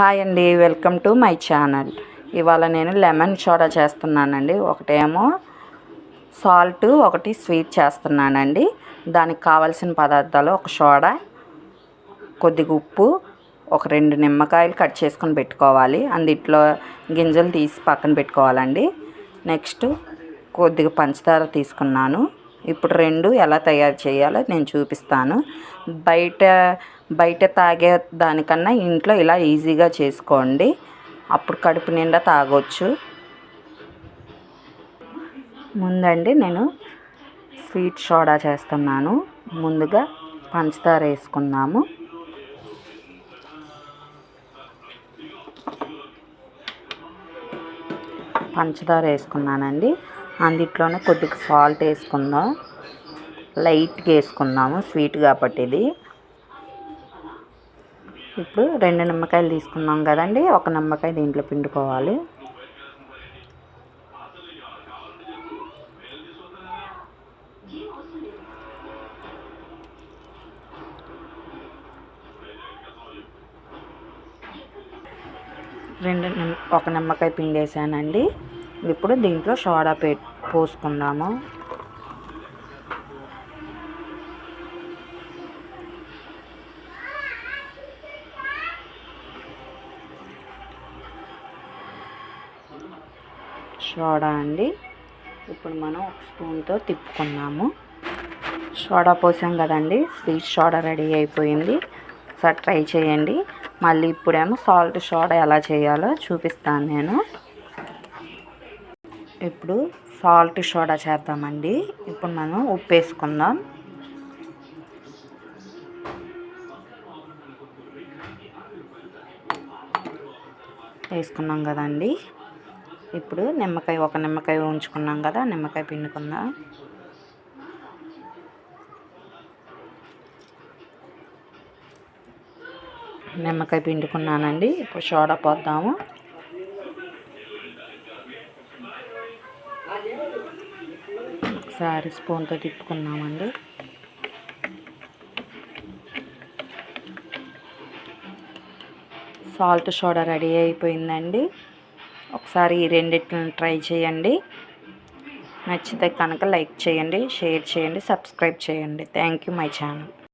Hi అండి, welcome to my channel. ఇవాళ నేను లెమన్ సోడా చేస్తున్నానండి. ఒకటేమో సాల్ట్, ఒకటి స్వీట్ చేస్తున్నానండి. దానికి కావాల్సిన పదార్థాలు: ఒక సోడా, కొద్దిగా ఉప్పు, ఒక 2 నిమ్మకాయలు కట్ చేసుకొని పెట్టుకోవాలి. అందులో గింజలు తీసి పక్కన పెట్టుకోవాలండి. నెక్స్ట్ కొద్దిగా పంచదార తీసుకున్నాను. ఇప్పుడు 2 ఎలా తయారు చేయాలో నేను చూపిస్తాను. బయట తాగే దానికన్నా ఇంట్లో ఇలా ఈజీగా చేసుకోండి. అప్పుడు కడుపు నిండా తాగొచ్చు. ముందండి నేను స్వీట్ సోడా చేస్తున్నాను. ముందుగా పంచదార వేసుకున్నాము. పంచదార వేసుకున్నానండి. అందులోనే కొద్దిగా సాల్ట్ వేసుకుందాం. లైట్గా వేసుకుందాము, స్వీట్ కాబట్టి ఇది. ఇప్పుడు 2 నిమ్మకాయలు తీసుకున్నాం కదండి, ఒక నిమ్మకాయ దీంట్లో పిండుకోవాలి. ఒక నిమ్మకాయ పిండేసానండి. ఇప్పుడు దీంట్లో సోడా పోసుకుందాము. సోడా అండి. ఇప్పుడు మనం ఒక స్పూన్తో తిప్పుకున్నాము. సోడా పోసాం కదండి, స్వీట్ సోడా రెడీ అయిపోయింది. ఒకసారి ట్రై చేయండి. మళ్ళీ ఇప్పుడేమో సాల్ట్ సోడా ఎలా చేయాలో చూపిస్తాను నేను. ఇప్పుడు సాల్ట్ సోడా చేద్దామండి. ఇప్పుడు మనం ఉప్పు వేసుకుందాం. వేసుకున్నాం కదండి. ఇప్పుడు ఒక నిమ్మకాయ ఉంచుకున్నాం కదా, నిమ్మకాయ పిండుకుందాం. నిమ్మకాయ పిండుకున్నానండి. ఇప్పుడు సోడా పోద్దాము. ఒకసారి స్పూన్తో తిప్పుకున్నామండి. సాల్ట్ సోడా రెడీ అయిపోయిందండి. ఒకసారి ఈ రెండిటిని ట్రై చేయండి. నచ్చితే కనుక లైక్ చేయండి, షేర్ చేయండి, సబ్స్క్రైబ్ చేయండి. Thank you my channel.